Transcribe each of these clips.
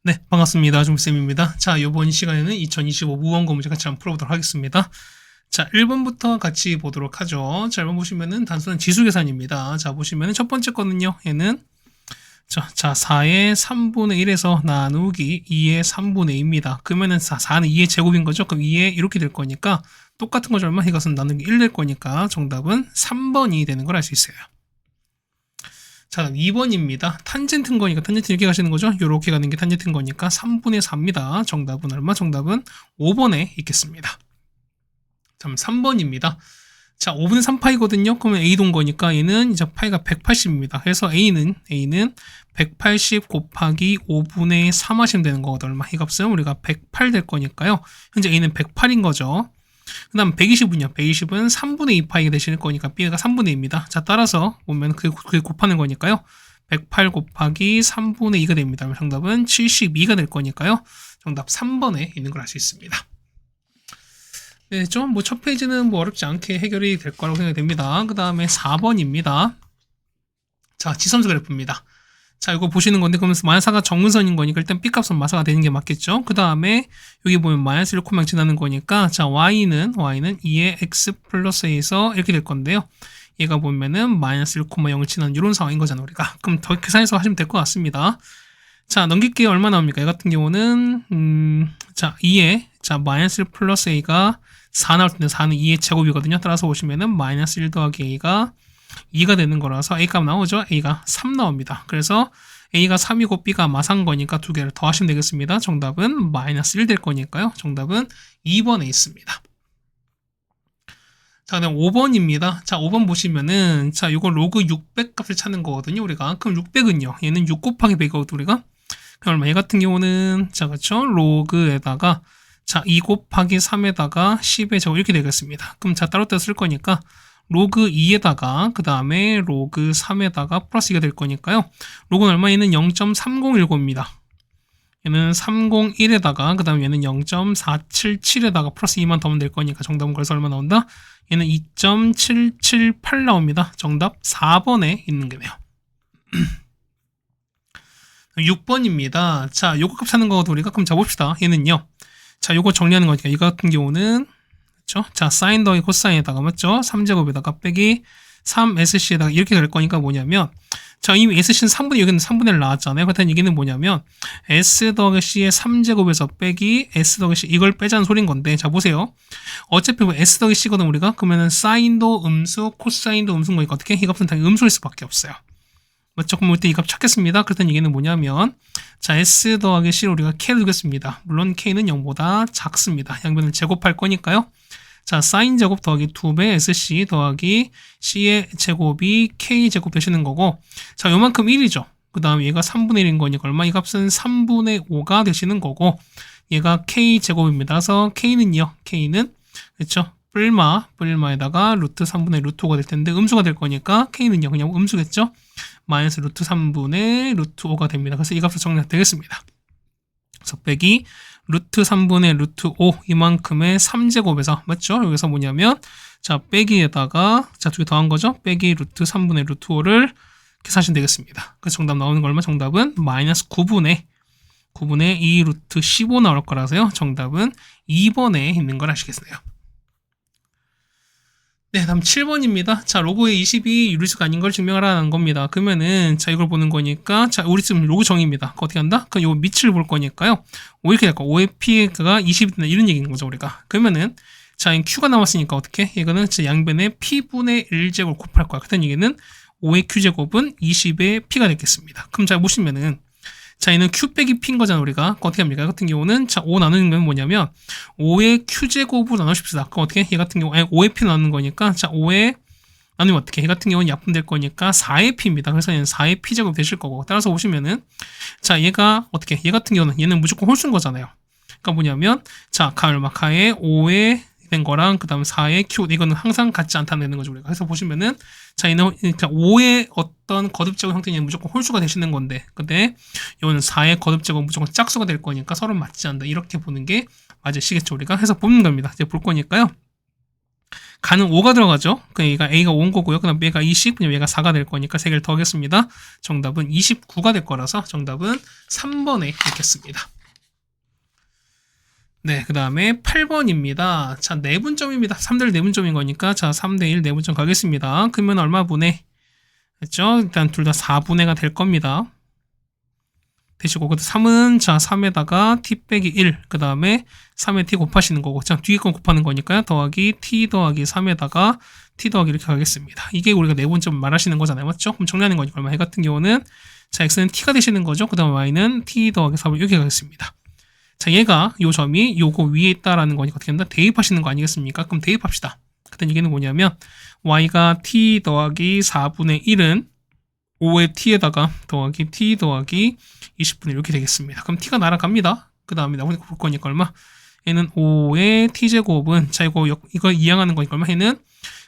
네, 반갑습니다. 준비쌤입니다. 자, 이번 시간에는 2025 무언고 문제 같이 한번 풀어보도록 하겠습니다. 자, 1번부터 같이 보도록 하죠. 자, 1번 보시면은 단순한 지수 계산입니다. 자, 보시면은 첫 번째 거는요, 얘는 자, 4의 3분의 1에서 나누기 2의 3분의 2입니다. 그러면은 4는 2의 제곱인 거죠? 그럼 2의 이렇게 될 거니까 똑같은 거죠. 얼마? 이것은 나누기 1 될 거니까 정답은 3번이 되는 걸 알 수 있어요. 자, 그럼 2번입니다. 탄젠트인 거니까 탄젠트 이렇게 가시는 거죠? 이렇게 가는 게 탄젠트인 거니까 3분의 4입니다. 정답은 얼마? 정답은 5번에 있겠습니다. 그럼 3번입니다. 자, 5분의 3파이거든요. 그러면 A동 거니까 얘는 이제 파이가 180입니다. 그래서 A는 180 곱하기 5분의 3 하시면 되는 거거든요. 얼마? 이 값은 우리가 108 될 거니까요. 현재 A는 108인 거죠. 그 다음 120은요. 120은 3분의 2파이가 되실 거니까 B가 3분의 2입니다. 자, 따라서 보면 그게 곱하는 거니까요. 108 곱하기 3분의 2가 됩니다. 정답은 72가 될 거니까요. 정답 3번에 있는 걸 알 수 있습니다. 네, 좀 첫 페이지는 어렵지 않게 해결이 될 거라고 생각이 됩니다. 그 다음에 4번입니다. 자, 지선수 그래프입니다. 자, 이거 보시는 건데, 그러면서 마이너스가 정근선인 거니까 일단 B값은 마사가 되는 게 맞겠죠? 그 다음에 여기 보면 마이너스 1, 지나는 거니까, 자, Y는 2의 X 플러스 A에서 이렇게 될 건데요. 얘가 보면은 마이너스 1,0을 지나는 이런 상황인 거잖아, 우리가. 그럼 더 계산해서 하시면 될 것 같습니다. 자, 넘길게요. 얼마 나옵니까? 이 같은 경우는, 자, 2의, 자, 마이너스 1 플러스 A가 4 나올 텐데, 4는 2의 제곱이거든요. 따라서 보시면은 마이너스 1 더하기 A가 2가 되는 거라서 A값 나오죠? A가 3 나옵니다. 그래서 A가 3이고 B가 마산 거니까 두 개를 더하시면 되겠습니다. 정답은 마이너스 1 될 거니까요. 정답은 2번에 있습니다. 자, 그다음 5번입니다. 자, 5번 보시면은, 자, 요거 로그 600 값을 찾는 거거든요, 우리가. 그럼 600은요, 얘는 6 곱하기 100이거든요, 우리가. 그럼 얘 같은 경우는, 자, 그쵸? 로그에다가, 자, 2 곱하기 3에다가 10의 제곱 이렇게 되겠습니다. 그럼 자, 따로따로 쓸 거니까, 로그 2에다가 그 다음에 로그 3에다가 플러스 2가 될 거니까요. 로그는 얼마? 얘는 0.3019입니다. 얘는 301에다가 그 다음에 얘는 0.477에다가 플러스 2만 더하면 될 거니까 정답은 그래서 얼마 나온다? 얘는 2.778 나옵니다. 정답 4번에 있는 거네요. 6번입니다. 자, 요거 값 찾는 거거든요, 우리가. 그럼 잡읍시다. 얘는요. 자, 요거 정리하는 거니까 이거 같은 경우는 그렇죠? 자, 사인 더하기 코사인에다가 맞죠? 3제곱에다가 빼기 3SC에다가 이렇게 될 거니까 뭐냐면, 자, 이미 SC는 3분의 여기는 3분의 1 나왔잖아요. 그렇다는 얘기는 뭐냐면 S 더하기 C의 3제곱에서 빼기 S 더하기 C 이걸 빼자는 소린 건데, 자, 보세요. 어차피 뭐 S 더하기 C거든 우리가. 그러면은 사인도 음수, 코사인도 음수인 거니까 어떻게? 이 값은 당연히 음수일 수밖에 없어요. 맞죠? 그럼 이때 이 값 찾겠습니다. 그렇다는 얘기는 뭐냐면, 자, S 더하기 C를 우리가 K를 두겠습니다. 물론 K는 0보다 작습니다. 양변을 제곱할 거니까요. 자, 사인 제곱 더하기 2배 SC 더하기 C의 제곱이 K 제곱 되시는 거고, 자, 요만큼 1이죠. 그 다음 얘가 3분의 1인 거니까 얼마? 이 값은 3분의 5가 되시는 거고, 얘가 K 제곱입니다. 그래서 K는요, K는, 그렇죠? 뿔마에다가 루트 3분의 루트 5가 될 텐데, 음수가 될 거니까 K는요, 그냥 음수겠죠? 마이너스 루트 3분의 루트 5가 됩니다. 그래서 이 값을 정리가 되겠습니다. 그래서 빼기 루트 3분의 루트 5 이만큼의 3제곱에서 맞죠? 여기서 뭐냐면 자, 빼기에다가 자, 두 개 더한 거죠? 빼기 루트 3분의 루트 5를 계산하시면 되겠습니다. 그래서 정답 나오는 거 얼마? 정답은 마이너스 9분의 2 루트 15 나올 거라서요. 정답은 2번에 있는 걸 아시겠네요. 네, 다음 7번입니다. 자, 로그의 20이 유리수가 아닌 걸 증명하라는 겁니다. 그러면은, 자, 이걸 보는 거니까, 자, 우리 지금 로그 정의입니다. 어떻게 한다? 그럼 요 밑을 볼 거니까요. 5 이렇게 될 거. 5의 P가 20이 된다. 이런 얘기인 거죠, 우리가. 그러면은, 자, Q가 나왔으니까 어떻게? 이거는 양변의 P분의 1제곱 곱할 거야. 그랬던 얘기는 5의 Q제곱은 20의 P가 되겠습니다. 그럼 자, 보시면은, 자, 얘는 Q 빼기 P인 거잖아, 우리가. 어떻게 합니까? 같은 경우는, 자, 5 나누는 건 뭐냐면, 5의 Q제곱으로 나누십시다. 그럼 어떻게? 얘 같은 경우, 5의 P 나누는 거니까, 자, 5의, 나누면 어떻게? 얘 같은 경우는 약분될 거니까 4의 P입니다. 그래서 얘는 4의 P제곱 되실 거고. 따라서 보시면은, 자, 얘가 어떻게? 얘 같은 경우는, 얘는 무조건 홀수인 거잖아요. 그러니까 뭐냐면, 자, 가의 5의 된 거랑 그 다음 4의 Q 이거는 항상 같지 않다는 거죠 우리가. 그래서 보시면은 자, 얘는 5의 어떤 거듭제곱 형태는 무조건 홀수가 되시는 건데, 근데 이거는 4의 거듭제곱 무조건 짝수가 될 거니까 서로 맞지 않는다. 이렇게 보는 게 맞으시겠죠 우리가. 해서 보는 겁니다. 이제 볼 거니까요. 가는 5가 들어가죠. 그러니까 A가 5인 거고요. 그 다음 B가 20, 그냥 얘가 4가 될 거니까 3개를 더하겠습니다. 정답은 29가 될 거라서 정답은 3번에 있겠습니다. 네, 그 다음에 8번입니다. 자, 내분점입니다. 3대1 내분점인 거니까, 자, 3대1 내분점 가겠습니다. 그러면 얼마 분해? 됐죠? 일단 둘 다 4분해가 될 겁니다. 되시고, 그 3은, 자, 3에다가 t 빼기 1, 그 다음에 3에 t 곱하시는 거고, 자, 뒤에 건 곱하는 거니까요. 더하기 t 더하기 3에다가 t 더하기 이렇게 가겠습니다. 이게 우리가 내분점 말하시는 거잖아요. 맞죠? 그럼 정리하는 거니까 얼마? 해 같은 경우는, 자, x는 t가 되시는 거죠. 그 다음 y는 t 더하기 3을 이렇게 가겠습니다. 자, 얘가 요 점이 요거 위에 있다라는 거니까 어떻게 한다? 대입하시는 거 아니겠습니까? 그럼 대입합시다. 그때 얘기는 뭐냐면 y가 t 더하기 4분의 1은 5의 t에다가 더하기 t 더하기 20분의 이렇게 되겠습니다. 그럼 t가 날아갑니다. 그 다음에 나머지 볼 거니까 얼마? 얘는 5의 t제곱은, 자, 이거 이항하는 거니까 얼마? 얘는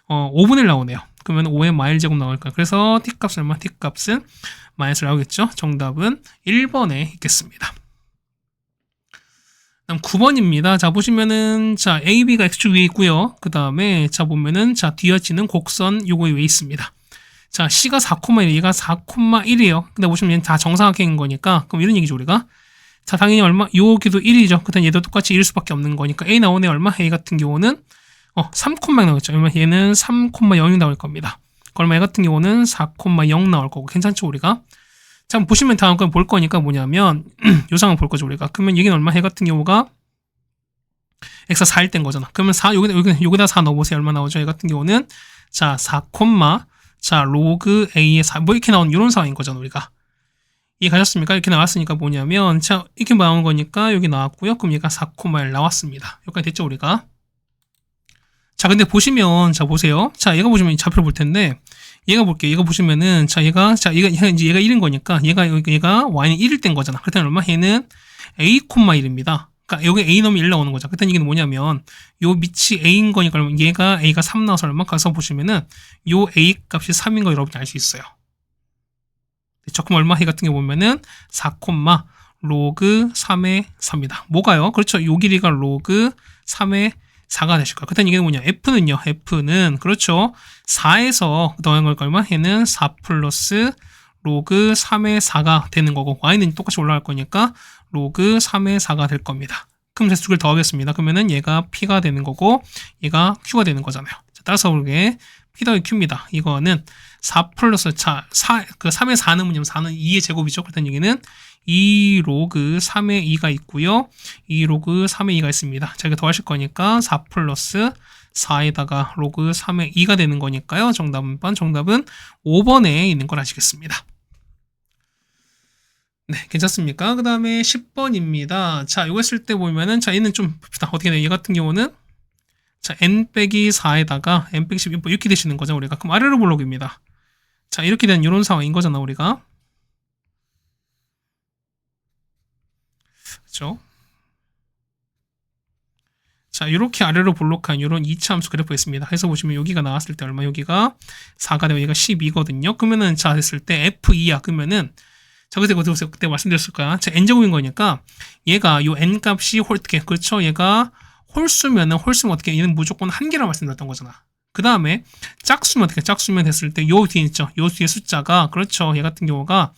5분의 1 나오네요. 그러면 5의 마일제곱 나올까요? 그래서 t값은 얼마? t값은 마이너스 나오겠죠? 정답은 1번에 있겠습니다. 다음 9번입니다. 자, 보시면은, 자, AB가 X축 위에 있고요. 그 다음에, 자, 보면은, 자, 뒤어지는 곡선 요거 위에 있습니다. 자, C가 4,1, 얘가 4,1이에요. 근데 보시면 얘는 다 정사각형인 거니까, 그럼 이런 얘기죠, 우리가. 자, 당연히 얼마? 여기도 1이죠. 그 다음 얘도 똑같이 1일 수밖에 없는 거니까, A 나오네, 얼마? A 같은 경우는, 3,0 나오겠죠. 그러면 얘는 3,0이 나올 겁니다. 그러면 A 같은 경우는 4,0 나올 거고, 괜찮죠, 우리가? 자, 보시면 다음 건 볼 거니까 뭐냐면 요 상황 볼 거죠, 우리가. 그러면 여기는 얼마? 해 같은 경우가 x가 4일 땐 거잖아. 그러면 4 여기다 4 넣어보세요. 얼마 나오죠? 해 같은 경우는 자, 4, 자, 로그 a의 4 뭐 이렇게 나오는 이런 상황인 거잖아, 우리가. 이해가셨습니까? 이렇게 나왔으니까 뭐냐면 자, 이렇게 나온 거니까 여기 나왔고요. 그럼 얘가 4,1 나왔습니다. 여기까지 됐죠, 우리가? 자, 근데 보시면 자, 보세요. 자, 얘가 보시면 좌표를 볼 텐데 얘가 볼게요. 얘가 보시면은 얘가 이제 얘가 1인 거니까 얘가 y는 1일 땐 거잖아. 그렇다면 얼마? 얘는 a,1입니다. 그러니까 여기 a 넣으면 1 나오는 거죠. 그렇다는 얘기는 뭐냐면 요 밑이 a인 거니까 얘가 a가 3 나와서 얼마? 가서 보시면은 요 a 값이 3인 거 여러분이 알 수 있어요. 조금 얼마? 해 같은 게 보면은 4, 로그 3의 3이다. 뭐가요? 그렇죠. 요 길이가 로그 3의 4가 되실 거예요. 그렇다는 얘기는 뭐냐? F는 그렇죠. 4에서 더한 걸 얼마? 얘는 4 플러스 로그 3의 4가 되는 거고 y는 똑같이 올라갈 거니까 로그 3의 4가 될 겁니다. 그럼 다시 두 개를 더하겠습니다. 그러면은 얘가 P가 되는 거고 얘가 Q가 되는 거잖아요. 자, 따라서 우리게 P 더하기 Q입니다. 이거는 4 플러스 자, 3의 4는 뭐냐면 4는 2의 제곱이죠. 그렇다는 얘기는 2 로그 3의 2가 있고요. 2 로그 3의 2가 있습니다. 자, 이거 더하실 거니까 4 플러스 4에다가 로그 3의 2가 되는 거니까요. 정답은 5번에 있는 걸 아시겠습니다. 네, 괜찮습니까? 그 다음에 10번입니다. 자, 이거 했을 때 보면은, 자, 얘는 좀 봅시다. 어떻게 돼요? 얘 같은 경우는, 자, n 빼기 4에다가 n 빼기 10 이렇게 되시는 거죠, 우리가. 그럼 아래로 볼록입니다. 자, 이렇게 된 이런 상황인 거잖아, 우리가. 그렇죠? 자, 이렇게 아래로 볼록한 이런 2차 함수 그래프가 있습니다. 해서 보시면 여기가 나왔을 때 얼마? 여기가 4가 되고 얘가 12거든요. 그러면은 자, 됐을 때 F2야. 그러면은 자, 그때 말씀드렸을 거야. 자, n제곱인 거니까 얘가 요 n 값이 어떻게? 그렇죠? 얘가 홀수면 어떻게? 얘는 무조건 한 개라고 말씀드렸던 거잖아. 그 다음에 짝수면 어떻게? 짝수면 됐을 때 요 뒤에 있죠? 요 뒤에 숫자가 그렇죠? 얘 같은 경우가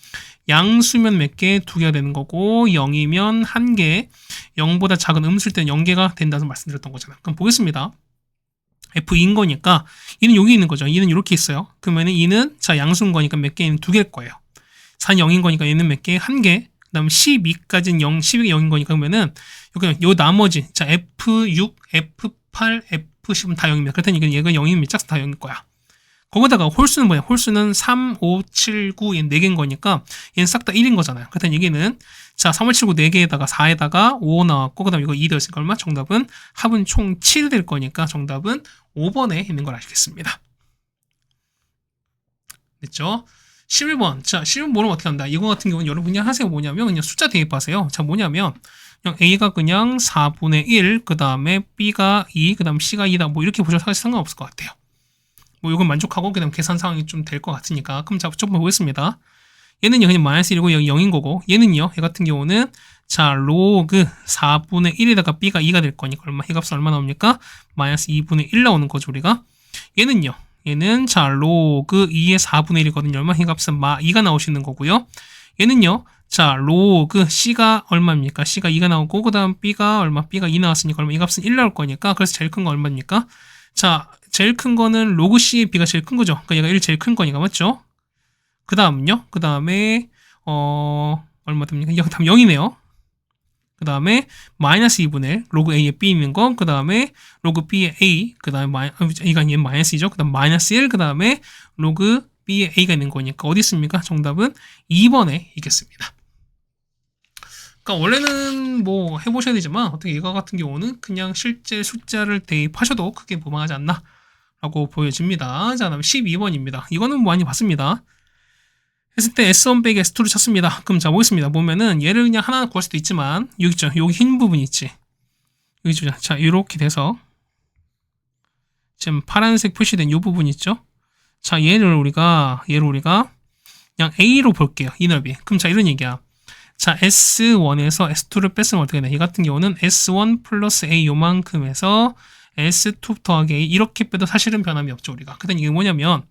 양수면 몇 개? 2개가 되는 거고 0이면 1개, 0보다 작은 음수일 때는 0개가 된다고 말씀드렸던 거잖아. 그럼 보겠습니다. F2인 거니까 얘는 여기 있는 거죠. 얘는 이렇게 있어요. 그러면은 얘는 자, 양수인 거니까 몇 개는 2개일 거예요. 4는 0인 거니까 얘는 몇 개? 1개. 그 다음 12까지는 0, 12가 0인 거니까 그러면은 요 나머지 자, F6, F8, F10은 다 0입니다. 그렇다니 얘가 0이면 짝수 다 0일 거야. 거기다가 홀수는 뭐야? 홀수는 3, 5, 7, 9, 얘는 4개인 거니까 얘는 싹 다 1인 거잖아요. 그렇다니 얘기는 자, 3, 5, 7, 9 4개에다가 4에다가 5 나왔고 그 다음에 이거 2 되었으니까 얼마? 정답은 합은 총 7 될 거니까 정답은 5번에 있는 걸 아시겠습니다. 됐죠? 11번. 자, 11번 모르면 어떻게 한다? 이거 같은 경우는 여러분이 하세요. 뭐냐면 그냥 숫자 대입하세요. 자, 뭐냐면 그냥 A가 그냥 4분의 1, 그 다음에 B가 2, 그 다음 C가 2다. 뭐 이렇게 보셔도 사실 상관없을 것 같아요. 뭐 이건 만족하고 그다음 계산 상황이 좀 될 것 같으니까. 그럼 자, 조금 보겠습니다. 얘는요 그냥 마이너스 1이고 여기 0인 거고 얘는요 얘 같은 경우는 자, 로그 4분의 1에다가 b가 2가 될 거니까 얼마? 이 값은 얼마 나옵니까? 마이너스 2분의 1 나오는 거죠, 우리가. 얘는요. 얘는 자, 로그 2의 4분의 1이거든요. 얼마? 이 값은 2가 나오시는 거고요. 얘는요. 자, 로그 c가 얼마입니까? c가 2가 나오고 그다음 b가 얼마? b가 2 나왔으니까 얼마? 이 값은 1 나올 거니까 그래서 제일 큰 거 얼마입니까? 자, 제일 큰 거는 로그 c의 b가 제일 큰 거죠. 그러니까 얘가 1 제일 큰 거니까 맞죠? 그다음은요. 그다음에 얼마 됩니까? 다음 0이네요. 그 다음에 마이너스 2분의 1, 로그 a에 b 있는 거, 그 다음에 로그 b에 a, 그 다음에 이가 얘는 마이너스이죠. 그 다음 마이너스 1, 그 다음에 로그 b에 a가 있는 거니까 어디 있습니까? 정답은 2번에 있겠습니다. 그러니까 원래는 뭐 해보셔야 되지만 어떻게 이거 같은 경우는 그냥 실제 숫자를 대입하셔도 크게 무방하지 않나 라고 보여집니다. 자, 다음에 12번입니다. 이거는 많이 봤습니다. 했을 때 S1 빼기 S2를 찾습니다. 그럼 자, 보겠습니다. 보면은 얘를 그냥 하나 구할 수도 있지만 여기 있죠. 여기 흰 부분 있지. 여기 있죠. 자, 이렇게 돼서 지금 파란색 표시된 이 부분 있죠. 자, 얘를 우리가 그냥 A로 볼게요. 이 넓이. 그럼 자, 이런 얘기야. 자, S1에서 S2를 뺐으면 어떻게 돼? 이 같은 경우는 S1 플러스 A 요만큼에서 S2 더하기 A 이렇게 빼도 사실은 변함이 없죠, 우리가. 그다음 이게 뭐냐면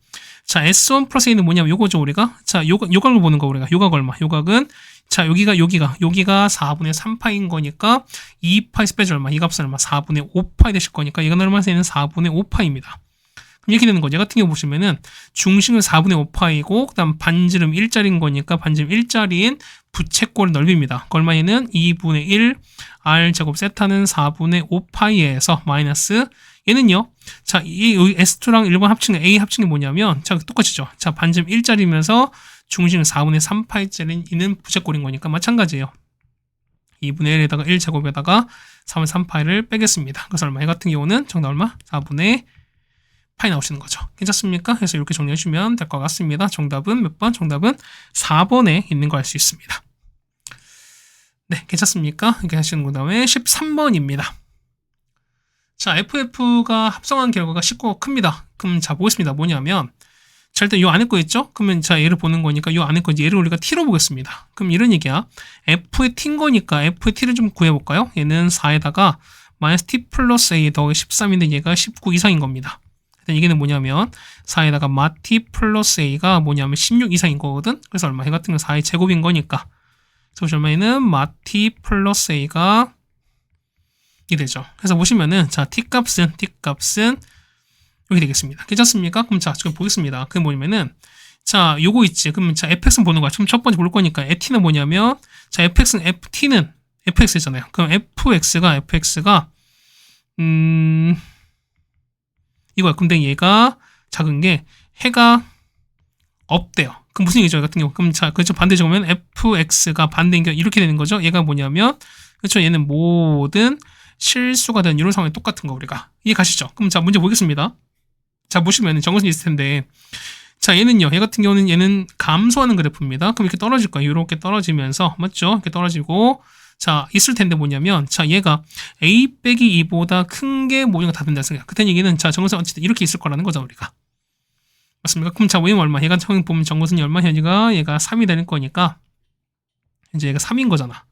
자, S1 플러스 A는 뭐냐면 요거죠, 우리가. 자, 요각을 보는 거 우리가. 요각 얼마? 요각은 자, 여기가 4분의 3파인 거니까 2파에서 빼줘 얼마? 이 값은 얼마? 4분의 5파이 되실 거니까 얘가 얼마 세는 4분의 5파입니다. 그럼 이렇게 되는 거죠. 얘 같은 경우 보시면은 중심은 4분의 5파이고 그다음 반지름 1짜리인 거니까 반지름 1짜리인 부채꼴 넓이입니다. 그 얼마에는 2분의 1 r 제곱 세타는 4분의 5파이에서 마이너스 얘는요. 자, 이 S2랑 1번 합친 A 합친 게 뭐냐면 자, 똑같이죠. 자, 반지름 1짜리면서 중심은 4분의 3파이짜리 있는 부채꼴인 거니까 마찬가지예요. 2분의 1에다가 1제곱에다가 3분의 3파이를 빼겠습니다. 그래서 얼마? 얘 같은 경우는 정답 얼마? 4분의 파이 나오시는 거죠. 괜찮습니까? 그래서 이렇게 정리해 주시면 될 것 같습니다. 정답은 몇 번? 정답은 4번에 있는 거 알 수 있습니다. 네, 괜찮습니까? 이렇게 하시는 그 다음에 13번입니다. 자, FF가 합성한 결과가 19가 큽니다. 그럼 자, 보겠습니다. 뭐냐면 자, 일단 요 안에 거 있죠? 그러면 자, 얘를 보는 거니까 요 안에 거 얘를 우리가 t로 보겠습니다. 그럼 이런 얘기야. f의 t인 거니까 f의 t를 좀 구해볼까요? 얘는 4에다가 마이너스 t 플러스 a 더하기 13인데 얘가 19 이상인 겁니다. 일단 이게는 뭐냐면 4에다가 마t 플러스 a가 뭐냐면 16 이상인 거거든. 그래서 얼마? 얘 같은 건 4의 제곱인 거니까. 그래서 얼마에는 마t 플러스 a가 이 되죠. 그래서 보시면은 자, t값은 여기 되겠습니다. 괜찮습니까? 그럼 자, 지금 보겠습니다. 그게 뭐냐면은 자, 요거 있지. 그러면 자, fx는 보는 거야. 지금 첫 번째 볼 거니까 t는 뭐냐면 자, t는 fx잖아요. 그럼 fx가 이거야. 근데 얘가 작은 게 해가 없대요. 그럼 무슨 얘기죠? 같은 경우. 그럼 자, 그렇죠. 반대 적으면 fx가 반대인 게 이렇게 되는 거죠. 얘가 뭐냐면 그렇죠. 얘는 모든 실수가 된 이런 상황이 똑같은 거 우리가 이해 가시죠? 그럼 자, 문제 보겠습니다. 자, 보시면 정근선이 있을 텐데 자, 얘는요. 얘 같은 경우는 얘는 감소하는 그래프입니다. 그럼 이렇게 떨어질 거예요. 이렇게 떨어지면서 맞죠? 이렇게 떨어지고 자, 있을 텐데 뭐냐면 자, 얘가 a 빼기 2보다 큰 게 모두가 다 된다 생각. 그때 얘기는 자, 정근선 어쨌든 이렇게 있을 거라는 거죠, 우리가. 맞습니까? 그럼 자, 모임 얼마? 얘가 처음 보면 정근선이 얼마? 현이가 얘가 3이 되는 거니까 이제 얘가 3인 거잖아.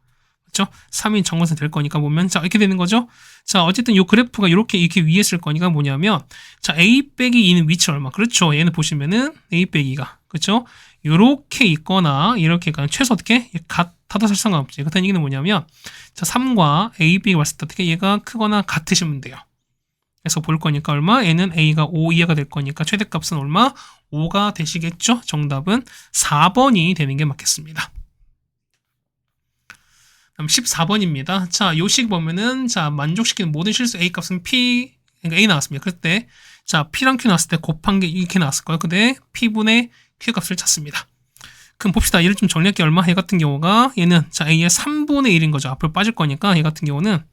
그렇죠? 3인 정근선 될 거니까 보면 자, 이렇게 되는 거죠. 자, 어쨌든 이 그래프가 이렇게 위에 있을 거니까 뭐냐면 자, a 빼기 2는 위치 얼마? 그렇죠. 얘는 보시면은 a 빼기 2가 그렇죠? 요렇게 있거나 이렇게 최소 어떻게 같아도 상관없지. 그렇다는 얘기는 뭐냐면 자, 3과 a, b가 봤을 때 어떻게 얘가 크거나 같으시면 돼요. 그래서 볼 거니까 얼마? 얘는 a가 5 이하가 될 거니까 최대값은 얼마? 5가 되시겠죠? 정답은 4번이 되는 게 맞겠습니다. 그럼 14번입니다. 자, 요 식 보면은 자, 만족시키는 모든 실수 a 값은 p 그러니까 a 나왔습니다. 그럴 때 자, p랑 q 나왔을 때 곱한 게 이렇게 나왔을 거예요. 근데 p분의 q 값을 찾습니다. 그럼 봅시다. 얘를 좀 정리할게 얼마? 얘 같은 경우가 얘는 자, a의 3분의 1인 거죠. 앞으로 빠질 거니까 얘 같은 경우는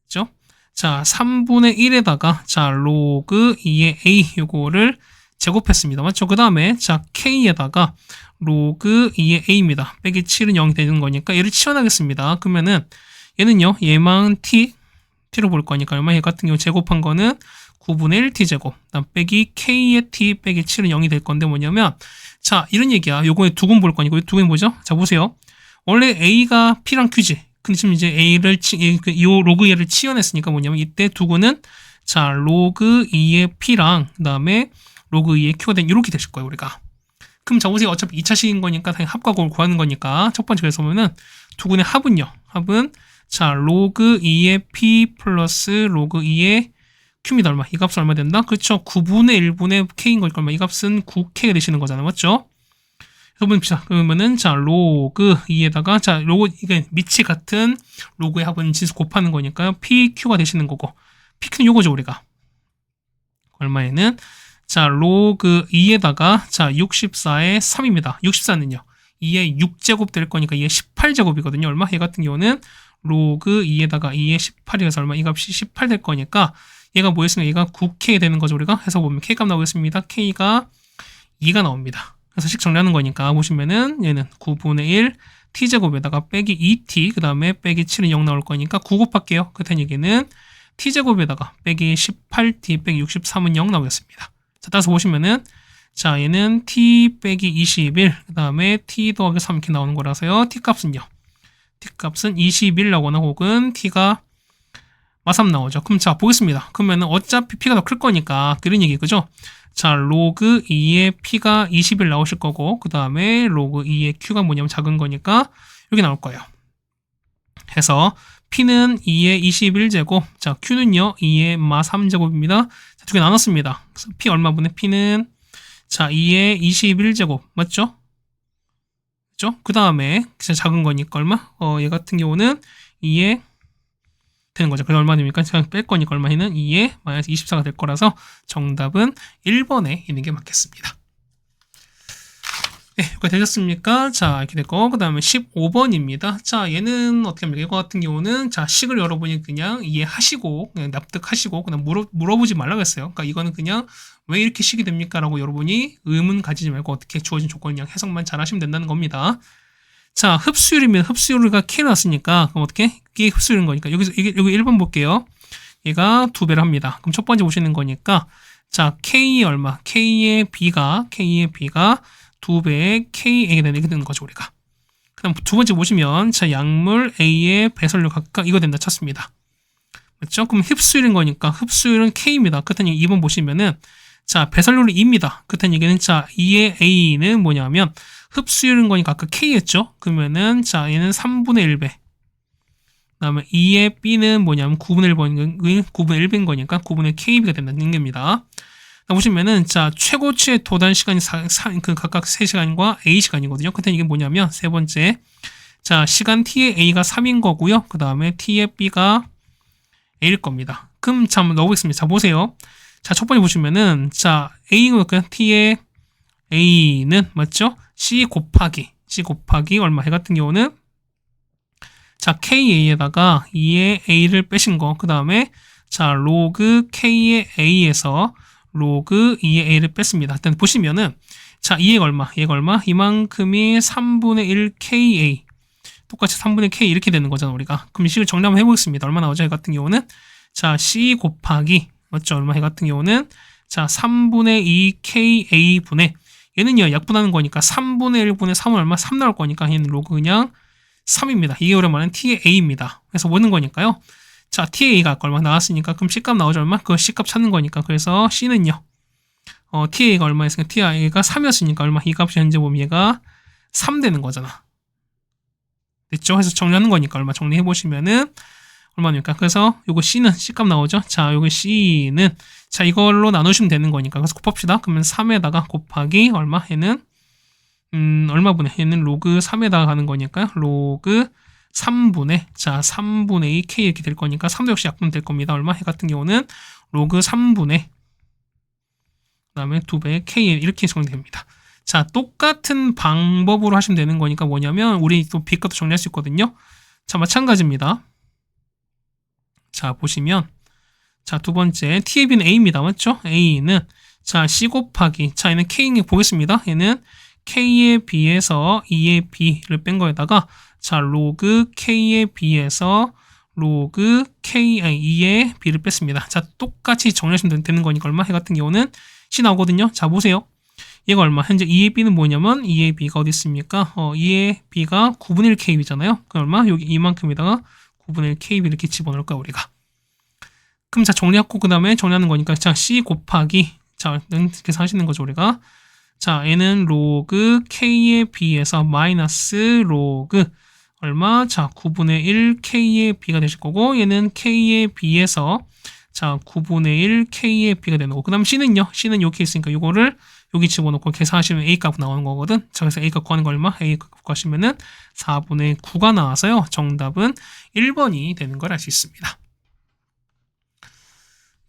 그죠? 자, 3분의 1에다가 자, 로그 2의 a 요거를 제곱했습니다. 맞죠? 그 다음에 자, k에다가 로그 2의 a입니다. 빼기 7은 0이 되는 거니까 얘를 치환하겠습니다. 그러면은 얘는요. 얘만 t로 볼 거니까 얼마? 얘 같은 경우 제곱한 거는 9분의 1 t제곱 그다음 빼기 k의 t 빼기 7은 0이 될 건데 뭐냐면 자, 이런 얘기야. 요거에 두근 볼 거니까 두 개는 뭐죠? 자, 보세요. 원래 A가 P랑 Q지. 근데 지금 이제 이 로그 2를 치환했으니까 뭐냐면 이때 두구는 자, 로그 2의 P랑 그 다음에 로그 2의 Q가 된 이렇게 되실 거예요, 우리가. 그럼 자, 보세요. 어차피 2차식인 거니까 당연히 합과 곱을 구하는 거니까 첫 번째 그래서 보면은 두구의 합은요. 합은 자, 로그 2의 P 플러스 로그 2의 Q입니다. 얼마? 이 값은 얼마 된다? 그렇죠. 9분의 1분의 K인 거니까 얼마? 이 값은 9K가 되시는 거잖아요. 맞죠? 그러면은 자 로그 2에다가 자 로그 이게 밑이 같은 로그의 합은 진수 곱하는 거니까요. PQ가 되시는 거고 PQ는 요거죠 우리가 얼마에는 자 로그 2에다가 자 64의 3입니다. 64는요 2의 6제곱 될 거니까 2의 18제곱이거든요. 얼마? 얘 같은 경우는 로그 2에다가 2의 18이라서 얼마? 이 값이 18 될 거니까 얘가 뭐였으면 얘가 9K 되는 거죠 우리가. 해서 보면 K값 나오겠습니다. K가 2가 나옵니다. 그래서 식 정리하는 거니까 보시면은 얘는 9분의 1 t제곱에다가 빼기 2t 그 다음에 빼기 7은 0 나올 거니까 9 곱할게요. 그렇다는 얘기는 t제곱에다가 빼기 18t 빼기 63은 0 나오겠습니다. 자, 따라서 보시면은 자 얘는 t 빼기 21 그 다음에 t 더하기 3 이렇게 나오는 거라서요. t값은요. t값은 21 나오거나 혹은 t가 마삼 나오죠. 그럼 자 보겠습니다. 그러면은 어차피 p가 더 클 거니까 그런 얘기 그죠? 자, 로그 2의 P가 21 나오실 거고, 그 다음에 로그 2의 Q가 뭐냐면 작은 거니까 여기 나올 거예요. 해서 P는 2의 21제곱, 자, Q는요, 2의 마 3제곱입니다. 자, 두 개 나눴습니다. 그래서 P 얼마분의 P는 자, 2의 21제곱, 맞죠? 그죠? 그 다음에 작은 거니까 얼마? 얘 같은 경우는 2의 되는 거죠. 그래서 얼마 됩니까? 그냥 뺄 거니까 얼마에는 2에 마이너스 24가 될 거라서 정답은 1번에 있는 게 맞겠습니다. 네, 여기까지 되셨습니까? 자, 이렇게 됐고, 그 다음에 15번입니다. 자, 얘는 어떻게 합니까? 이거 같은 경우는, 자, 식을 여러분이 그냥 이해하시고, 그냥 납득하시고, 그냥 물어보지 말라고 했어요. 그러니까 이거는 그냥 왜 이렇게 식이 됩니까? 라고 여러분이 의문 가지지 말고 어떻게 주어진 조건을 그냥 해석만 잘 하시면 된다는 겁니다. 자, 흡수율이면 흡수율가 K 나왔으니까, 그럼 어떻게? 이게 흡수율인 거니까. 여기 1번 볼게요. 얘가 2배를 합니다. 그럼 첫 번째 보시는 거니까, 자, K의 얼마? K의 B가 2배의 KA가 되는 거죠, 우리가. 그 다음 두 번째 보시면, 자, 약물 A의 배설료 각각 이거 된다 쳤습니다. 맞죠? 그럼 흡수율인 거니까, 흡수율은 K입니다. 그렇다는 얘기 2번 보시면은, 자, 배설료는 2입니다. 그렇다는 얘기는, 자, 2의 A는 뭐냐면, 흡수율인 거니까 아까 K였죠? 그러면은, 자, 얘는 3분의 1배. 그 다음에 2의 B는 뭐냐면 9분의 1배인 거니까 9분의 KB가 된다는 얘기입니다. 보시면은, 자, 최고치의 도달 시간이 각각 3시간과 A시간이거든요. 그때 이게 뭐냐면, 세 번째. 자, 시간 T의 A가 3인 거고요. 그 다음에 T의 B가 A일 겁니다. 그럼 자, 한번 넣어보겠습니다. 자, 보세요. 자, 첫 번째 보시면은, 자, A는 T의 A는, 맞죠? C 곱하기 얼마 해 같은 경우는, 자, KA에다가 2의 A를 빼신 거. 그 다음에, 자, 로그 K의 A에서 로그 2의 A를 뺐습니다. 일단 보시면은, 자, 얘가 얼마? 이만큼이 3분의 1 KA. 똑같이 3분의 K 이렇게 되는 거잖아, 우리가. 그럼 이 식을 정리 한번 해보겠습니다. 얼마 나오죠? 이 같은 경우는, 자, C 곱하기, 맞죠? 얼마 해 같은 경우는, 자, 3분의 2 KA분의, 얘는요, 약분하는 거니까 3분의 1분의 3은 얼마? 3 나올 거니까 얘는 로그 그냥 3입니다. 이게 오랜만에 T의 A입니다. 그래서 뭐는 거니까요. 자, T의 A가 얼마 나왔으니까 그럼 C값 나오죠? 얼마? 그 C값 찾는 거니까. 그래서 C는요. T의 A가 얼마였으니까 T의 A가 3이었으니까 얼마? 이 값이 현재 보면 얘가 3 되는 거잖아. 됐죠? 그래서 정리하는 거니까 얼마 정리해 보시면은 얼마입니까? 그래서 요거 C는 C값 나오죠? 자, 요거 C는 자, 이걸로 나누시면 되는 거니까. 그래서 곱합시다. 그러면 3에다가 곱하기 얼마? 얘는 얼마분의? 얘는 로그 3에다가 가는 거니까요. 로그 3분의, 자, 3분의 2 K 이렇게 될 거니까 3도 역시 약분 될 겁니다. 얼마? 해 같은 경우는 로그 3분의, 그 다음에 2배 K 이렇게 정리됩니다. 자, 똑같은 방법으로 하시면 되는 거니까 뭐냐면, 우리 또 B값도 정리할 수 있거든요. 자, 마찬가지입니다. 자, 보시면, 자, 두 번째, T의 B는 A입니다. 맞죠? A는, 자, C 곱하기, 자, 얘는 K인 보겠습니다. 얘는 K의 B에서 2의 B를 뺀 거에다가, 자, 로그 K의 B에서 로그 K, 2의 B를 뺐습니다. 자, 똑같이 정리하시면 되는 거니까 얼마? 해 같은 경우는 C 나오거든요. 자, 보세요. 얘가 얼마? 현재 2의 b는 뭐냐면 2의 b가 어디 있습니까? 2의 b가 9분의 1 kb잖아요. 그 얼마? 여기 이만큼에다가 9분의 1 kb 이렇게 집어넣을 거야 우리가. 그럼 자 정리하고 그 다음에 정리하는 거니까 자 c 곱하기 자 계산하시는 거죠 우리가. 자 얘는 로그 k의 b에서 마이너스 로그 얼마? 자 9분의 1 k의 b가 되실 거고 얘는 k의 b에서 자 9분의 1 k의 b가 되는 거고 그 다음 c는요. c는 여기 있으니까 이거를 여기 집어넣고 계산하시면 a값 나오는 거거든. 자 그래서 a값 구하는 거 얼마? a값 구하시면은 4분의 9가 나와서요. 정답은 1번이 되는 걸 알 수 있습니다.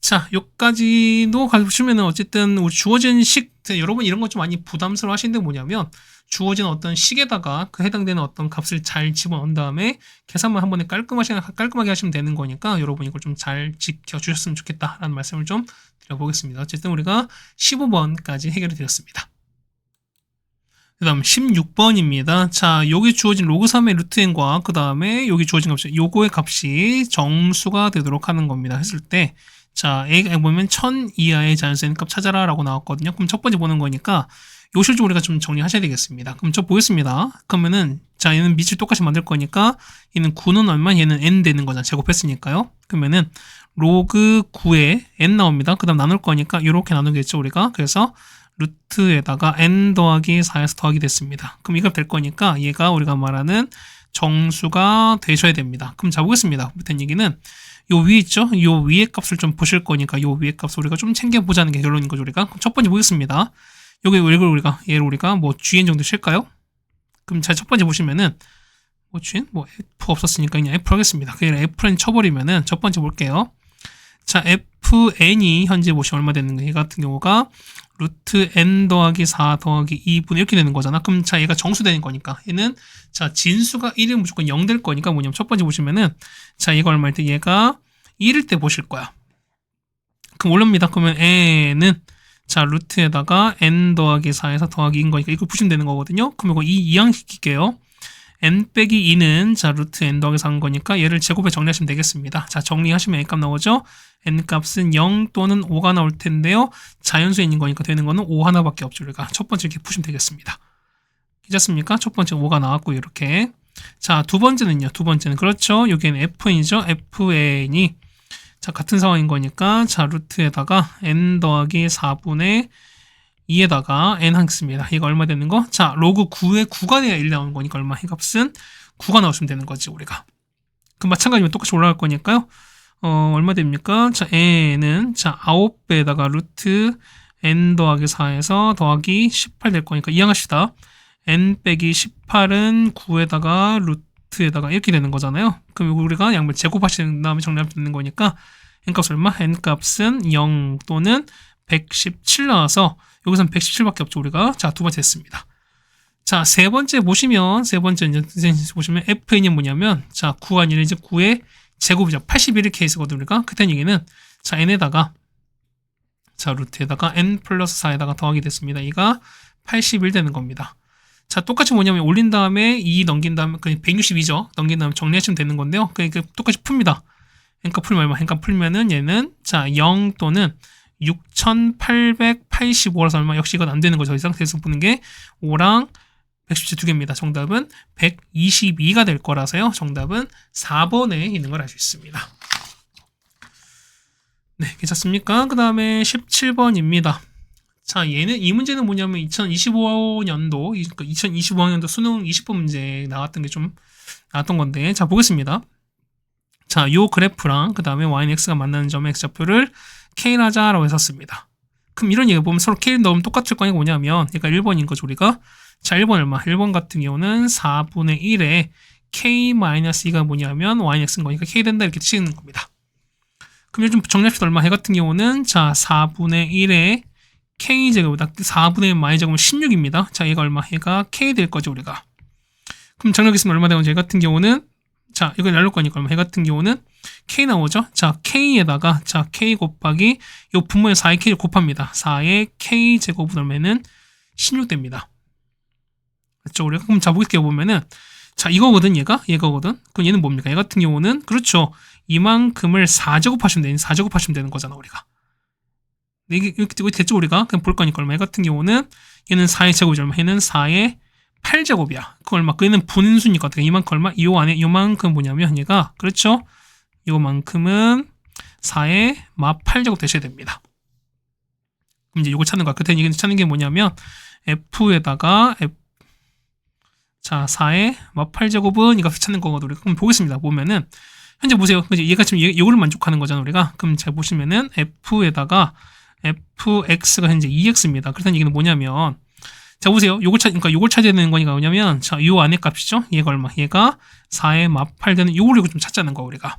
자, 여기까지도 가보시면은 어쨌든 우리 주어진 식, 여러분 이런 거 좀 많이 부담스러워 하시는데 뭐냐면 주어진 어떤 식에다가 그 해당되는 어떤 값을 잘 집어넣은 다음에 계산만 한 번에 깔끔하게 하시면 되는 거니까 여러분 이걸 좀 잘 지켜주셨으면 좋겠다라는 말씀을 좀 드려보겠습니다. 어쨌든 우리가 15번까지 해결이 되었습니다. 그 다음 16번입니다. 자, 여기 주어진 로그 3의 루트 n과 그 다음에 여기 주어진 값이 요거의 값이 정수가 되도록 하는 겁니다. 했을 때 자, A가 보면 1000 이하의 자연수 n값 찾아라 라고 나왔거든요. 그럼 첫 번째 보는 거니까 요 실좀 우리가 좀 정리하셔야 되겠습니다. 그럼 저 보겠습니다. 그러면은 자 얘는 밑을 똑같이 만들 거니까 얘는 9는 얼마? 얘는 n 되는 거잖아. 제곱했으니까요. 그러면은 로그 9에 n 나옵니다. 그 다음 나눌 거니까 이렇게 나누겠죠 우리가. 그래서 루트에다가 n 더하기 4에서 더하기 됐습니다. 그럼 이거 될 거니까 얘가 우리가 말하는 정수가 되셔야 됩니다. 그럼 자 보겠습니다. 밑에 얘기는 요 위에 있죠? 요 위의 값을 좀 보실 거니까 요 위의 값을 우리가 좀 챙겨보자는 게 결론인 거죠 우리가. 그럼 첫 번째 보겠습니다. 여기 얘를 우리가 뭐 gn 정도 칠까요? 그럼 자 첫 번째 보시면은 뭐 gn 뭐 f 없었으니까 그냥 f 하겠습니다. 그냥 fn 쳐버리면은 첫 번째 볼게요. 자 fn이 현재 보시면 얼마 되는 거예요? 얘 같은 경우가 루트 n 더하기 4 더하기 2분의 이렇게 되는 거잖아. 그럼 자 얘가 정수 되는 거니까 얘는 자 진수가 1이면 무조건 0 될 거니까 뭐냐면 첫 번째 보시면은 자 얘가 얼마일 때 얘가 1일 때 보실 거야. 그럼 올립니다. 그러면 n은 자 루트에다가 n 더하기 4에서 더하기 2인 거니까 이거 푸시면 되는 거거든요. 그럼 이거 이항시킬게요. n 빼기 2는 자 루트 n 더하기 4인 거니까 얘를 제곱해 정리하시면 되겠습니다. 자 정리하시면 n값 나오죠. n값은 0 또는 5가 나올 텐데요. 자연수에 있는 거니까 되는 거는 5 하나밖에 없죠. 우리가 첫 번째 이렇게 푸시면 되겠습니다. 괜찮습니까? 첫 번째 5가 나왔고 이렇게. 자 두 번째는요. 두 번째는 그렇죠. 여기는 fn이죠. fn이 자 같은 상황인 거니까 자 루트에다가 n 더하기 4분의 2에다가 n 하겠습니다. 이거 얼마 되는 거? 자 로그 9에 9가 돼야 1 나오는 거니까 얼마? 이 값은 9가 나오시면 되는 거지 우리가. 그럼 마찬가지로 똑같이 올라갈 거니까요. 얼마 됩니까? 자 n은 자 9배에다가 루트 n 더하기 4에서 더하기 18 될 거니까 이항합시다. n 빼기 18은 9에다가 루트에다가 이렇게 되는 거잖아요. 그럼 우리가 양변 제곱하신 다음에 정리하면 되는 거니까 n값 얼마? n값은 0 또는 117 나와서 여기서는 117밖에 없죠 우리가. 자 두 번째 됐습니다. 자 세 번째 보시면 fn이 뭐냐면 자 9가 아니라 이제 9의 제곱이죠. 81일 케이스거든 우리가. 그때 얘기는 자 n에다가 자 루트에다가 n 플러스 4에다가 더하기 됐습니다. 이가 81 되는 겁니다. 자 똑같이 뭐냐면 올린 다음에 2 넘긴 다음에 162죠. 넘긴 다음에 정리하시면 되는 건데요. 그러니까 똑같이 풉니다. n값 풀면 얼마? n값 풀면은 얘는 자 0 또는 6885라서 얼마? 역시 이건 안 되는 거죠. 이 상태에서 보는 게 5랑 117 두 개입니다. 정답은 122가 될 거라서요. 정답은 4번에 있는 걸 알 수 있습니다. 네, 괜찮습니까? 그 다음에 17번입니다. 자, 이 문제는 뭐냐면 2025년도, 그러니까 2025학년도 수능 20번 문제 나왔던 게 좀 나왔던 건데, 자, 보겠습니다. 자, 요 그래프랑 그 다음에 y는 x가 만나는 점의 x좌표를 k를 하자라고 했었습니다. 그럼 이런 얘기 보면 서로 k를 넣으면 똑같을 거니까 뭐냐면, 그러니까 1번인 거죠, 우리가. 자, 1번 얼마? 1번 같은 경우는 4분의 1에 k-2가 뭐냐면 y는 x인 거니까 k 된다 이렇게 치는 겁니다. 그럼 요즘 정리합시다. 얼마? 해 같은 경우는 자, 4분의 1에 k제곱이다. 4분의 1 y제곱은 16입니다. 자, 얘가 얼마? 얘가 k 될 거죠, 우리가. 그럼 정리하겠습니다. 얼마 되는지 얘 같은 경우는 자, 이거 날릴 거니까 얼마? 얘 같은 경우는 k 나오죠? 자, k에다가 자, k 곱하기 요 분모의 4의 k를 곱합니다. 4의 k 제곱은 얼마는 16됩니다. 그렇죠? 우리가 그럼 자, 보게 보면은 자, 이거거든, 얘거든. 그럼 얘는 뭡니까? 얘 같은 경우는 그렇죠. 이만큼을 4제곱하시면 되는 거잖아, 우리가. 이게 이렇게 됐죠, 우리가. 그냥 볼 거니까 얼마? 얘 같은 경우는 얘는 4의 제곱이죠. 얼마? 얘는 4의 8제곱이야. 그 얼마? 그 얘는 분수니까 어떻게 이만큼 얼마? 요 안에 요만큼 뭐냐면 얘가 그렇죠? 요만큼은 4의 마 8제곱 되셔야 됩니다. 그럼 이제 요걸 찾는 거야. 그때 이게 찾는 게 뭐냐면 f에다가 자 4의 마 8제곱은 이거 찾는 거거든요. 우리가 그럼 보겠습니다. 보면은 현재 보세요. 얘가 지금 요거를 만족하는 거잖아 우리가. 그럼 잘 보시면은 f에다가 fx가 현재 2x입니다. 그렇다는 얘기는 뭐냐면 자 보세요. 그러니까 요걸 찾아야 되는 거니까 뭐냐면 자 요 안에 값이죠. 얘가 얼마? 얘가 4의 마 8 되는 요걸 좀 찾자는 거 우리가.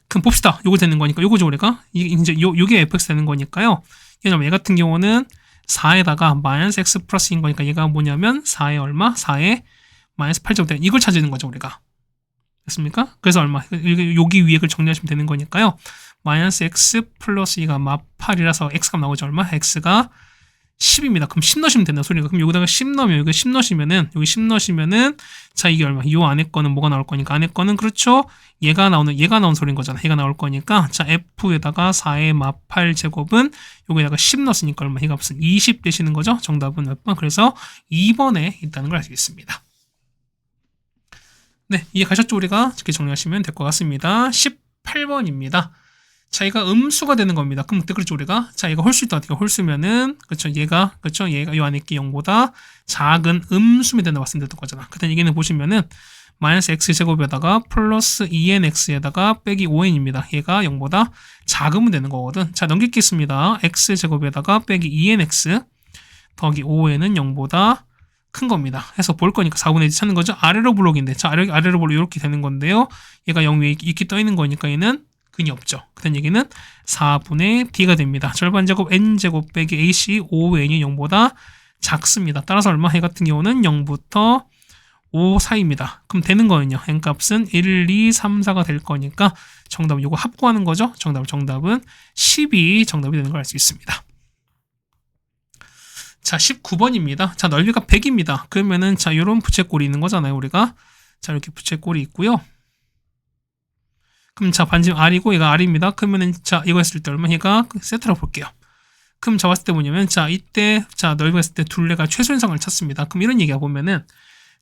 그럼 봅시다. 요거 되는 거니까 요거죠 우리가. 이제 요게 fx 되는 거니까요. 얘 같은 경우는 4에다가 마이너스 x 플러스인 거니까 얘가 뭐냐면 4의 얼마? 4의 마이너스 8제곱 되는 이걸 찾아야 되는 거죠 우리가. 됐습니까? 그래서 얼마? 여기 위에 걸 정리하시면 되는 거니까요. 마이너스 x 플러스 2가 마 8이라서 x가 나오죠. 얼마? x가 10입니다. 그럼 10 넣으시면 된다 소리가. 그럼 여기다가 10 넣으면 여기 10 넣으시면은 여기 10 넣으시면은 자 이게 얼마? 요 안에 거는 뭐가 나올 거니까 안에 거는 그렇죠. 얘가 나온 소리인 거잖아. 얘가 나올 거니까 자 f에다가 4의 마 8제곱은 여기다가 10 넣었으니까 얼마? 이 값은 20 되시는 거죠. 정답은 몇 번? 그래서 2번에 있다는 걸 알 수 있습니다. 네, 이해 가셨죠? 우리가 이렇게 정리하시면 될 것 같습니다. 18번입니다. 자, 얘가 음수가 되는 겁니다. 그럼 그때 그렇죠, 우리가? 자, 얘가 홀수다. 어떻게 홀수면은, 그렇죠, 얘가 요 안에 있기 0보다 작은 음수면 된다 말씀드렸던 거잖아. 그때 얘기는 보시면은, 마이너스 x제곱에다가 플러스 2nx에다가 빼기 5n입니다. 얘가 0보다 작으면 되는 거거든. 자, 넘기겠습니다. x제곱에다가 빼기 2nx 더하기 5n은 0보다 큰 겁니다. 해서 볼 거니까 4분의 1 찾는 거죠. 아래로 블록인데, 자, 아래로 블록 이렇게 되는 건데요. 얘가 0 위에 이렇게 떠 있는 거니까 얘는 근이 없죠. 그런 얘기는 4분의 d가 됩니다. 절반제곱 n제곱 빼기 ac 5n이 0보다 작습니다. 따라서 얼마? 해 같은 경우는 0부터 5 사이입니다. 그럼 되는 거는요. n값은 1, 2, 3, 4가 될 거니까 정답은 이거 합구하는 거죠. 정답은 10이 정답이 되는 걸 알 수 있습니다. 자, 19번입니다. 자, 넓이가 100입니다. 그러면은 자, 요런 부채꼴이 있는 거잖아요, 우리가. 자, 이렇게 부채꼴이 있고요. 그럼 자, 반지름 R이고 얘가 R입니다. 그러면은 자, 이거 했을 때 얼마? 얘가 세타라고 볼게요. 그럼 자, 봤을 때 뭐냐면 자, 이때 자, 넓이가 했을 때 둘레가 최소인상을 찾습니다. 그럼 이런 얘기가 보면은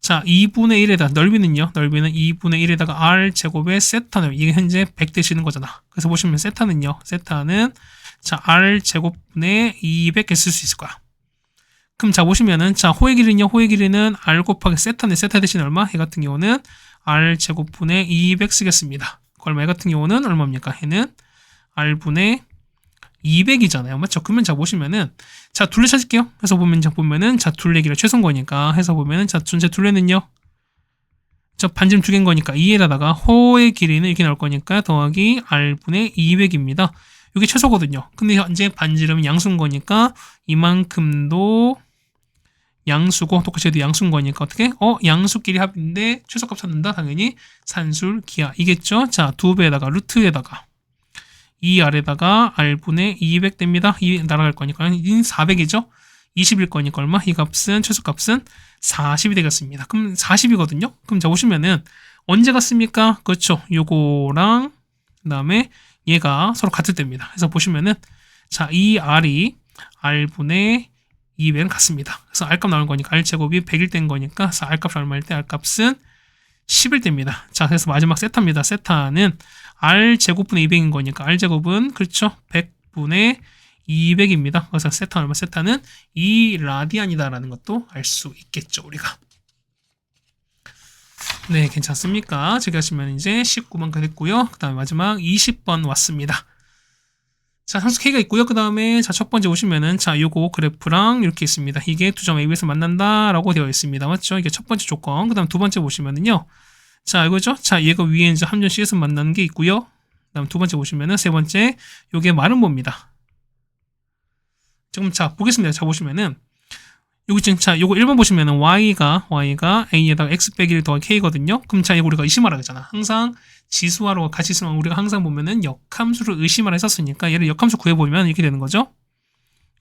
자, 2분의 1에다 넓이는요. 넓이는 2분의 1에다가 R 제곱의 세타는 이게 현재 100 되시는 거잖아. 그래서 보시면 세타는요. 세타는 자, R 제곱분의 200 쓸 수 있을 거야. 그럼 자, 보시면은 자, 호의 길이는요. 호의 길이는 R 곱하기 세타인데 세타 대신 얼마? 해 같은 경우는 R 제곱분의 200 쓰겠습니다. 얼마? 해 같은 경우는 얼마입니까? 해는 R분의 200이잖아요. 맞죠? 그러면 자, 보시면은 자, 둘레 찾을게요. 해서 보면은 자, 둘레 길이가 최소인 거니까 해서 보면은 자, 전체 둘레는요. 저 반지름 2개인 거니까 2에다가 호의 길이는 이렇게 나올 거니까 더하기 R분의 200입니다. 이게 최소거든요. 근데 현재 반지름은 양수인 거니까 이만큼도 양수고 똑같이 해도 양수인 거니까 어떻게? 양수끼리 합인데 최소값 찾는다. 당연히 산술기하 이겠죠? 자, 2배에다가 루트에다가 2R에다가 R분의 200 됩니다. 2 날아갈 거니까 400이죠? 20일 거니까 얼마? 이 값은 최소값은 40이 되겠습니다. 그럼 40이거든요? 그럼 자, 보시면은 언제 같습니까? 그렇죠. 요거랑 그 다음에 얘가 서로 같을 때입니다. 그래서 보시면은 자, 이 R이 R분의 200은 같습니다. 그래서 R값 나오는 거니까 R제곱이 100일 된 거니까 그래서 R값이 얼마일 때? R값은 10일 됩니다. 자, 그래서 마지막 세타입니다. 세타는 R제곱분의 200인 거니까 R제곱은 그렇죠. 100분의 200입니다. 그래서 세타 얼마? 세타는 2라디안이다라는 것도 알 수 있겠죠, 우리가. 네, 괜찮습니까? 저기 하시면 이제 19번까지 됐고요. 그 다음에 마지막 20번 왔습니다. 자, 상수 K가 있고요. 그 다음에 자, 첫 번째 보시면은 자, 요거 그래프랑 이렇게 있습니다. 이게 두 점 AB에서 만난다라고 되어 있습니다. 맞죠? 이게 첫 번째 조건. 그 다음 두 번째 보시면은요. 자, 이거죠? 자, 얘가 위에 이제 함전 C에서 만나는 게 있고요. 그 다음 두 번째 보시면은 세 번째 요게 마른 봅니다. 지금 자, 보겠습니다. 자, 보시면은 여기 지금 자, 요거 1번 보시면은 y가 a에다가 x 빼기 1 더하기 k거든요. 그럼 자, 이거 우리가 의심하라 했잖아. 항상 지수화로 같이 있으면 우리가 항상 보면은 역함수를 의심하라 했었으니까 얘를 역함수 구해보면 이렇게 되는 거죠.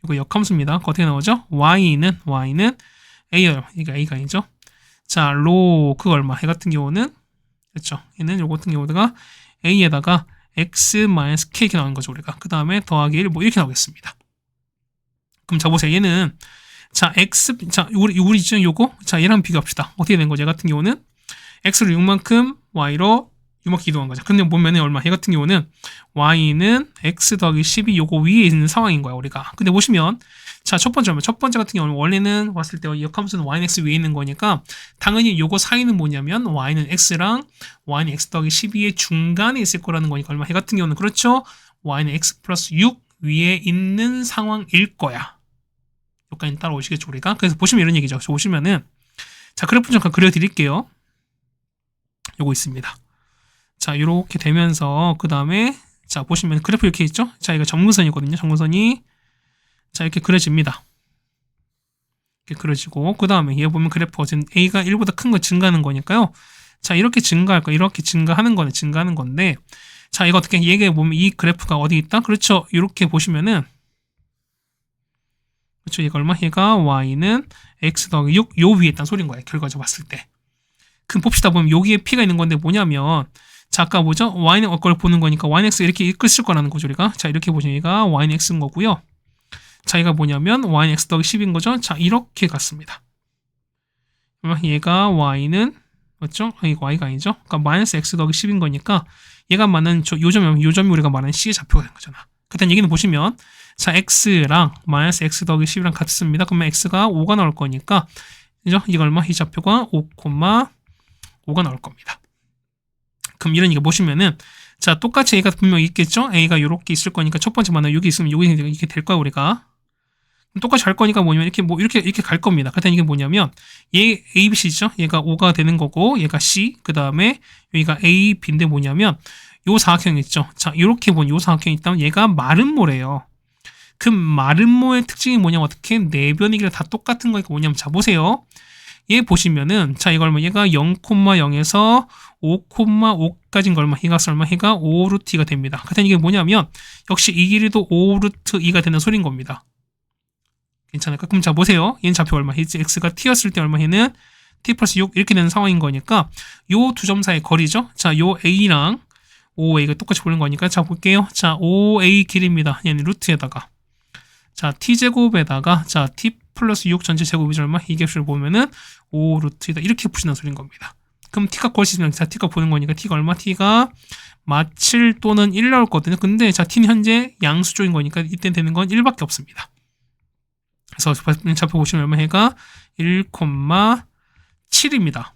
이거 역함수입니다. 어떻게 나오죠? y는 a, 이게 a가 아니죠. 자, 로 그거 얼마? 얘 같은 경우는 그렇죠. 얘는 요거 같은 경우가 a에다가 x-k 이렇게 나오는 거죠, 우리가. 그 다음에 더하기 1 뭐 이렇게 나오겠습니다. 그럼 자, 보세요. 얘는 자, 자, 우리 지금 요거, 자, 얘랑 비교합시다. 어떻게 된 거죠? 얘 같은 경우는 x로 6만큼, y로 6만큼 이동한 거죠. 근데 보면은 얼마? 얘 같은 경우는 y는 x 더하기 12 요거 위에 있는 상황인 거야, 우리가. 근데 보시면, 자, 첫 번째 같은 경우는 원래는 봤을 때 역함수는 y는 x 위에 있는 거니까 당연히 요거 사이는 뭐냐면 y는 x랑 y는 x 더하기 12의 중간에 있을 거라는 거니까 얼마? 얘 같은 경우는 그렇죠? y는 x 플러스 6 위에 있는 상황일 거야. 여기까지 따라오시겠죠, 우리가? 그래서 보시면 이런 얘기죠. 보시면은, 자, 그래프 잠깐 그려드릴게요. 요거 있습니다. 자, 요렇게 되면서, 그 다음에, 자, 보시면 그래프 이렇게 있죠? 자, 이거 점근선이거든요. 점근선이, 자, 이렇게 그려집니다. 이렇게 그려지고, 그 다음에 얘 보면 그래프 어쨌든 A가 1보다 큰 거 증가하는 거니까요. 자, 이렇게 증가할 거, 이렇게 증가하는 건데, 자, 이거 어떻게 얘기해 보면 이 그래프가 어디 있다? 그렇죠. 이렇게 보시면은, 그렇죠. 얘가 얼마? 얘가 y는 x 더하기 6 요 위에 있다는 소리인 거예요. 결과적으로 봤을 때. 그럼 봅시다. 보면 여기에 p가 있는 건데 뭐냐면 자, 아까 뭐죠? y는 걸 보는 거니까 y는 x 이렇게 이끌 거라는 거죠. 우리가. 자, 이렇게 보시면 얘가 y는 x인 거고요. 자, 얘가 뭐냐면 y는 x 더하기 10인 거죠. 자, 이렇게 갔습니다. 얘가 y는 맞죠? 이거 y가 아니죠? 그러니까 마이너스 x 더하기 10인 거니까 얘가 말하는 요 점이 우리가 말하는 c의 좌표가 된 거잖아. 그때 얘기는 보시면 자, x랑 마이너스 x 더하기 10이랑 같습니다. 그러면 x가 5가 나올 거니까 그죠? 이거 얼마? 이 좌표가 5,5가 나올 겁니다. 그럼 이런 얘기 보시면은 자, 똑같이 a가 분명히 있겠죠? a가 이렇게 있을 거니까 첫 번째 만나 여기 있으면 여기 이렇게 될 거야, 우리가. 똑같이 갈 거니까 뭐냐면 이렇게 갈 겁니다. 그랬더니 이게 뭐냐면 얘 A, B, C죠? 얘가 5가 되는 거고 얘가 C, 그 다음에 여기가 A, B인데 뭐냐면 요 사각형 있죠? 자, 이렇게 보면 요 사각형이 있다면 얘가 마름모래요. 그 마름모의 특징이 뭐냐면 어떻게 내변의 길이 다 똑같은 거니까 뭐냐면 자, 보세요. 얘 보시면은 자, 이거 얼마? 얘가 0,0에서 5,5까지인 거 얼마? 얘가 얼마? 얘가 5루트 2가 됩니다. 그랬더니 이게 뭐냐면 역시 이 길이도 5루트 2가 되는 소리인 겁니다. 괜찮을까? 그럼 자, 보세요. 얘는 좌표 얼마? x가 t였을 때 얼마? 얘는 t 플러스 6 이렇게 되는 상황인 거니까 요 두 점 사이의 거리죠? 자, 요 a랑 5a가 똑같이 보는 거니까 자, 볼게요. 자, 5a 길입니다. 얘는 루트에다가 자, t제곱에다가 자, t 플러스 6 전체 제곱이 얼마? 이 값을 보면은 5루트이다. 이렇게 푸시는 소리인 겁니다. 그럼 t가 구할 수 있으면 자, t가 보는 거니까 t가 얼마? t가 마7 또는 1 나올거든요. 근데 자, t는 현재 양수 쪽인 거니까 이때 되는 건 1밖에 없습니다. 그래서 좌표 보시면 얼마? 해가 1,7입니다.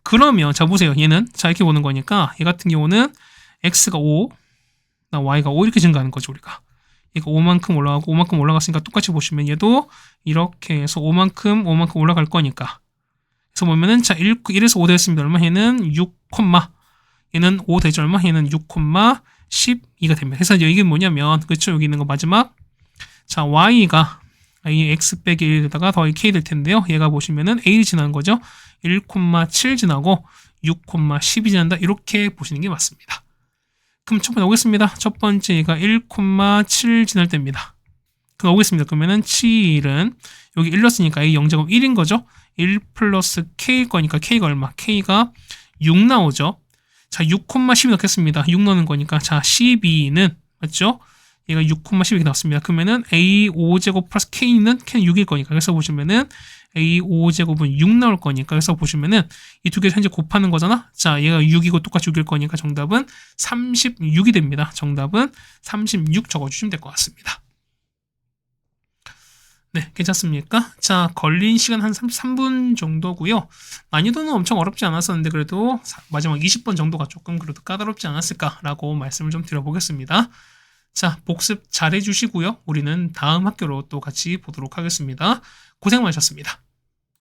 그러면 자, 보세요. 얘는 자, 이렇게 보는 거니까 얘 같은 경우는 x가 5, y가 5 이렇게 증가하는 거죠, 우리가. 얘가 5만큼 올라가고 5만큼 올라갔으니까 똑같이 보시면 얘도 이렇게 해서 5만큼 올라갈 거니까. 그래서 보면은 자, 1에서 5 됐습니다. 얼마? 얘는 6, 얘는 5 되죠. 얼마? 얘는 6,12가 됩니다. 그래서 이게 뭐냐면 그렇죠? 여기 있는 거 마지막 자, y가 x 빼기 1에다가 더하기 k 될 텐데요. 얘가 보시면은 a를 지나는 거죠. 1,7 지나고 6,12 지난다. 이렇게 보시는 게 맞습니다. 그럼 첫 번째 오겠습니다. 첫 번째 얘가 1,7 지날 때입니다. 그럼 오겠습니다. 그러면은 7은 여기 1 넣었으니까 a 0제곱 1인 거죠. 1 플러스 k일 거니까 k가 얼마? k가 6 나오죠. 자, 6,12 넣겠습니다. 6 넣는 거니까 자, 12는 맞죠? 얘가 6,12 나왔습니다. 그러면은 a5제곱 플러스 k는 6일 거니까 그래서 보시면은 a5제곱은 6 나올 거니까 그래서 보시면은 이 두 개 현재 곱하는 거잖아. 자, 얘가 6이고 똑같이 6일 거니까 정답은 36이 됩니다. 정답은 36 적어주시면 될 것 같습니다. 네, 괜찮습니까? 자, 걸린 시간 한 33분 정도고요. 난이도는 엄청 어렵지 않았었는데 그래도 마지막 20번 정도가 조금 그래도 까다롭지 않았을까라고 말씀을 좀 드려보겠습니다. 자, 복습 잘 해주시고요. 우리는 다음 학교로 또 같이 보도록 하겠습니다. 고생 많으셨습니다.